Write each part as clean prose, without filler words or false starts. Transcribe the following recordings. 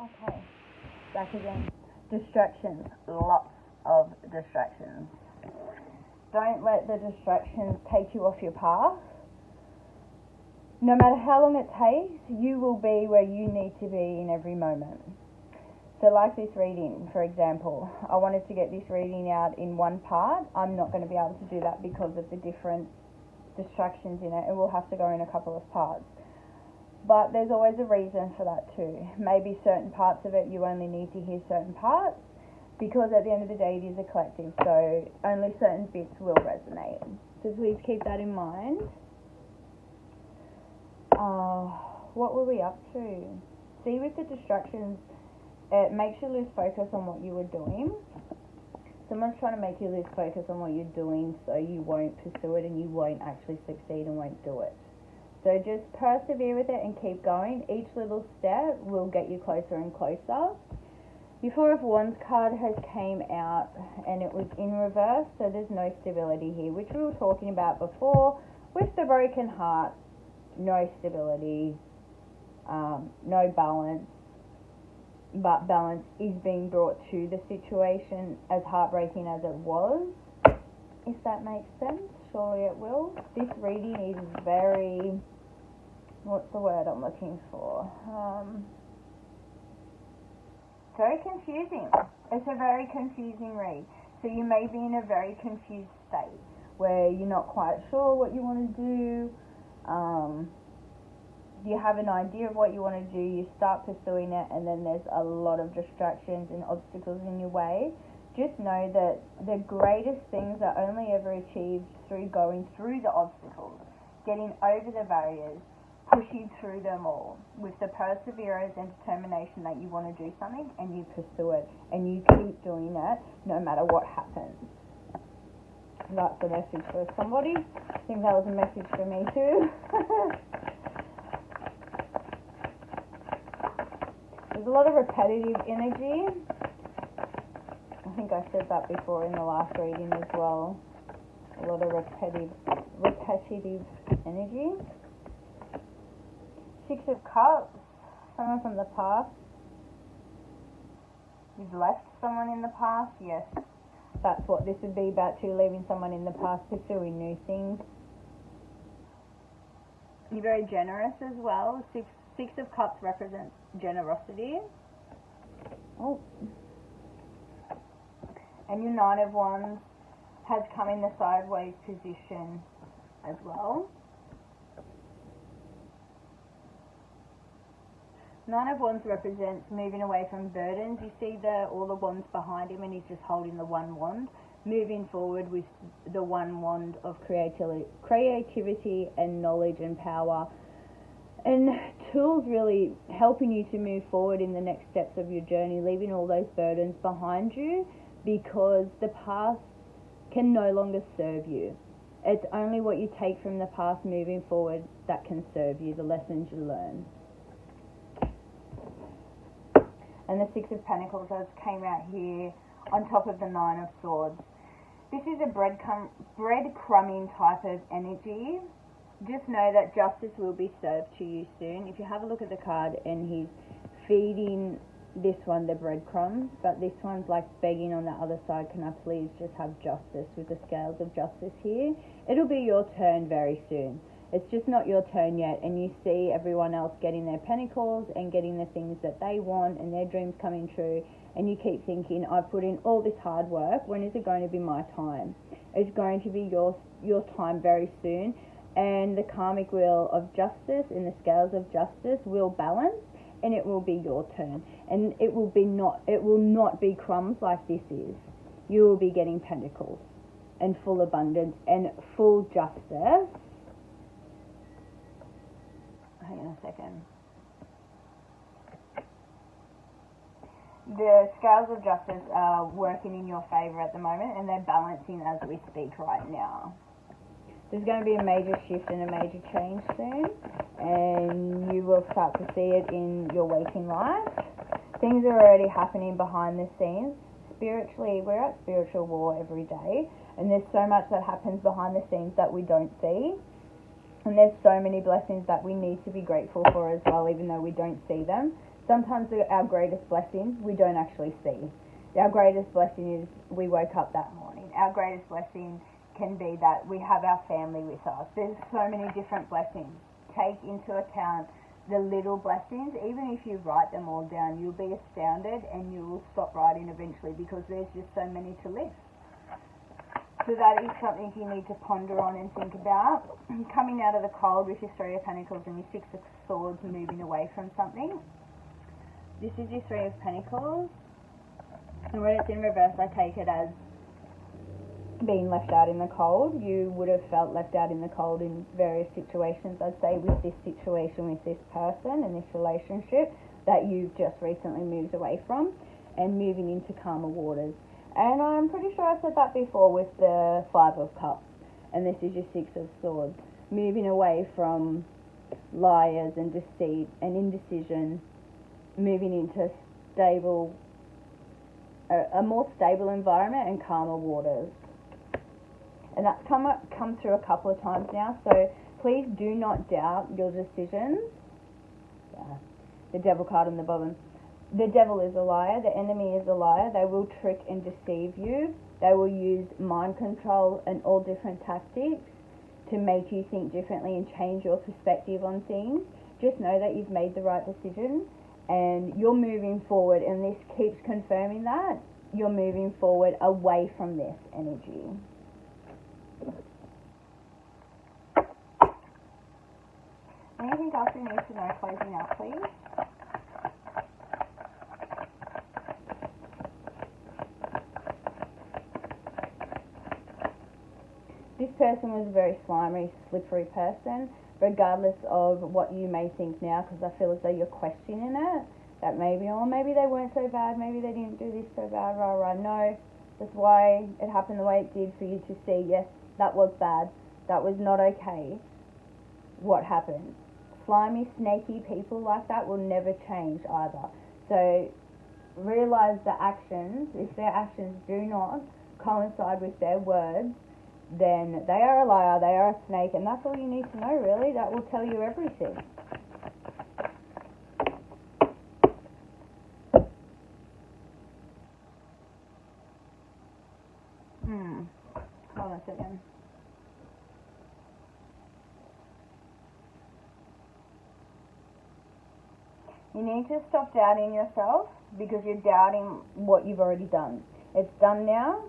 Okay, back again. Distractions. Lots of distractions. Don't let the distractions take you off your path. No matter how long it takes, you will be where you need to be in every moment. So like this reading, for example, I wanted to get this reading out in one part. I'm not going to be able to do that because of the different distractions in it. It will have to go in a couple of parts. But there's always a reason for that too. Maybe certain parts of it you only need to hear certain parts, because at the end of the day it is a collective, so only certain bits will resonate. So please keep that in mind. What were we up to? See, with the distractions, it makes you lose focus on what you were doing. Someone's trying to make you lose focus on what you're doing so you won't pursue it and you won't actually succeed and won't do it. So just persevere with it and keep going. Each little step will get you closer and closer. The Four of Wands card has came out and it was in reverse, so there's no stability here, which we were talking about before. With the broken heart, no stability, no balance, but balance is being brought to the situation, as heartbreaking as it was, if that makes sense. Surely it will. This reading is very, what's the word I'm looking for? Very confusing. It's a very confusing read. So you may be in a very confused state where you're not quite sure what you want to do. You have an idea of what you want to do, you start pursuing it, and then there's a lot of distractions and obstacles in your way. Just know that the greatest things are only ever achieved through going through the obstacles, getting over the barriers, pushing through them all with the perseverance and determination that you want to do something, and you pursue it and you keep doing it no matter what happens. That's a message for somebody. I think that was a message for me too. There's a lot of repetitive energy. I think I said that before in the last reading as well. A lot of repetitive energy. Six of Cups. Someone from the past. You've left someone in the past. Yes, that's what this would be about too. Leaving someone in the past, pursuing new things. You're very generous as well. Six of Cups represents generosity. Oh. And your Nine of Wands has come in the sideways position as well. Nine of Wands represents moving away from burdens. You see all the wands behind him and he's just holding the one wand. Moving forward with the one wand of creativity and knowledge and power. And tools really helping you to move forward in the next steps of your journey, leaving all those burdens behind you, because the past can no longer serve you. It's only what you take from the past moving forward that can serve you, the lessons you learn. And the Six of Pentacles has came out here on top of the Nine of Swords. This is a breadcrumbing type of energy. Just know that justice will be served to you soon. If you have a look at the card, and he's feeding this one the breadcrumbs, but this one's like begging on the other side, can I please just have justice, with the scales of justice here. It'll be your turn very soon. It's just not your turn yet, and you see everyone else getting their pentacles and getting the things that they want and their dreams coming true, and you keep thinking, I've put in all this hard work, when is it going to be my time? It's going to be your time very soon. And the karmic wheel of justice and the scales of justice will balance, and it will be your turn. And it will not be crumbs like this is. You will be getting pentacles and full abundance and full justice. Hang on a second. The scales of justice are working in your favour at the moment, and they're balancing as we speak right now. There's going to be a major shift and a major change soon, and you will start to see it in your waking life. Things are already happening behind the scenes. Spiritually, we're at spiritual war every day, and there's so much that happens behind the scenes that we don't see. And there's so many blessings that we need to be grateful for as well, even though we don't see them. Sometimes our greatest blessings we don't actually see. Our greatest blessing is we woke up that morning. Our greatest blessing can be that we have our family with us. There's so many different blessings. Take into account the little blessings. Even if you write them all down, you'll be astounded and you will stop writing eventually because there's just so many to list. So that is something you need to ponder on and think about. Coming out of the cold with your Three of Pentacles and your Six of Swords, moving away from something. This is your Three of Pentacles. And when it's in reverse, I take it as being left out in the cold. You would have felt left out in the cold in various situations. I'd say with this situation, with this person and this relationship that you've just recently moved away from and moving into calmer waters. And I'm pretty sure I said that before with the Five of Cups. And this is your Six of Swords. Moving away from liars and deceit and indecision, moving into stable, a more stable environment and calmer waters. And that's come through a couple of times now, so please do not doubt your decisions. The Devil card on the bottom. The devil is a liar, the enemy is a liar. They will trick and deceive you. They will use mind control and all different tactics to make you think differently and change your perspective on things. Just know that you've made the right decision and you're moving forward, and this keeps confirming that you're moving forward away from this energy. Anything else you need to know closing out, please? This person was a very slimy, slippery person, regardless of what you may think now, because I feel as though you're questioning it, that maybe they weren't so bad, maybe they didn't do this so bad, no, that's why it happened the way it did, for you to see, yes, that was bad, that was not okay, what happened. Slimy, snaky people like that will never change either. So realise the actions, if their actions do not coincide with their words, then they are a liar, they are a snake, and that's all you need to know, really. That will tell you everything. Hold on a second. You need to stop doubting yourself because you're doubting what you've already done. It's done now.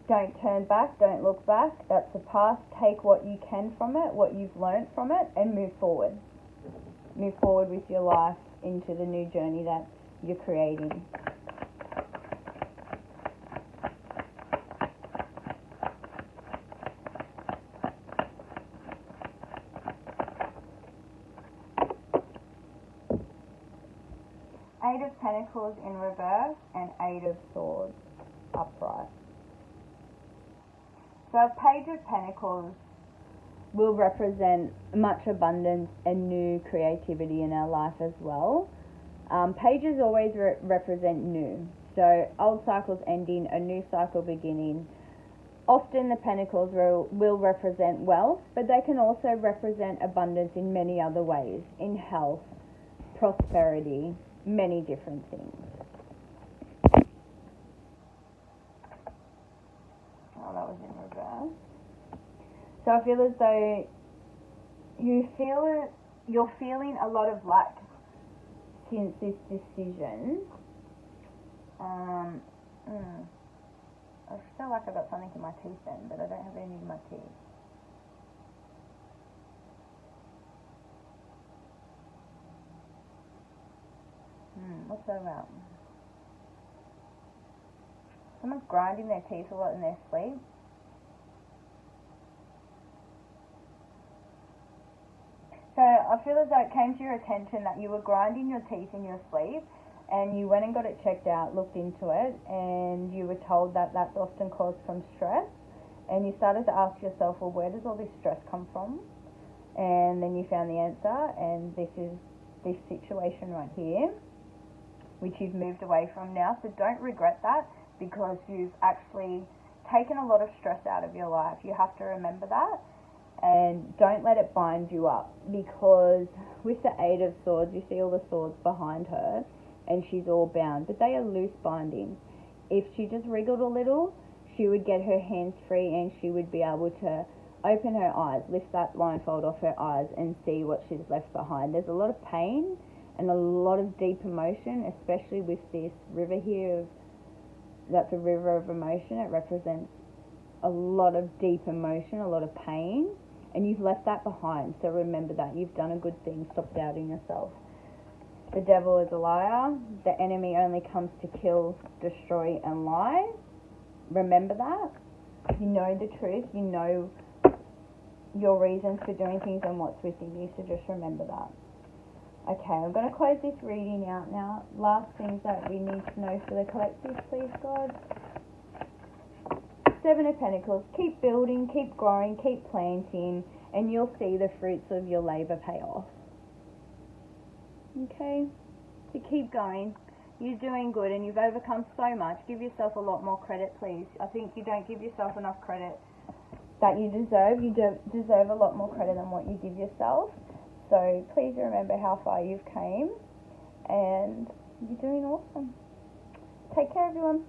Don't turn back, don't look back. That's the past. Take what you can from it, what you've learnt from it, and move forward. Move forward with your life into the new journey that you're creating. Eight of Pentacles in reverse and Eight of Swords upright. So a Page of Pentacles will represent much abundance and new creativity in our life as well. Pages always represent new. So old cycles ending, a new cycle beginning. Often the Pentacles will represent wealth, but they can also represent abundance in many other ways, in health, prosperity, many different things. Oh, that was in reverse. So I feel as though you're feeling a lot of lack since this decision. I feel like I've got something in my teeth then, but I don't have any in my teeth. What's that about? Someone's grinding their teeth a lot in their sleep. So I feel as though it came to your attention that you were grinding your teeth in your sleep, and you went and got it checked out, looked into it, and you were told that that's often caused from stress. And you started to ask yourself, well, where does all this stress come from? And then you found the answer, and this is this situation right here, which you've moved away from now. So don't regret that, because you've actually taken a lot of stress out of your life. You have to remember that. and don't let it bind you up, because with the Eight of Swords, you see all the swords behind her and she's all bound, but they are loose bindings. If she just wriggled a little, she would get her hands free and she would be able to open her eyes, lift that blindfold off her eyes and see what she's left behind. There's a lot of pain and a lot of deep emotion, especially with this river here. That's a river of emotion. It represents a lot of deep emotion, a lot of pain, and you've left that behind. So remember that. You've done a good thing. Stop doubting yourself. The devil is a liar. The enemy only comes to kill, destroy, and lie. Remember that. You know the truth. You know your reasons for doing things and what's within you. So just remember that. Okay, I'm going to close this reading out now. Last things that we need to know for the collective, please, God. Seven of Pentacles. Keep building, keep growing, keep planting, and you'll see the fruits of your labour pay off. Okay? So keep going. You're doing good and you've overcome so much. Give yourself a lot more credit, please. I think you don't give yourself enough credit that you deserve. You deserve a lot more credit than what you give yourself. So please remember how far you've came, and you're doing awesome. Take care, everyone.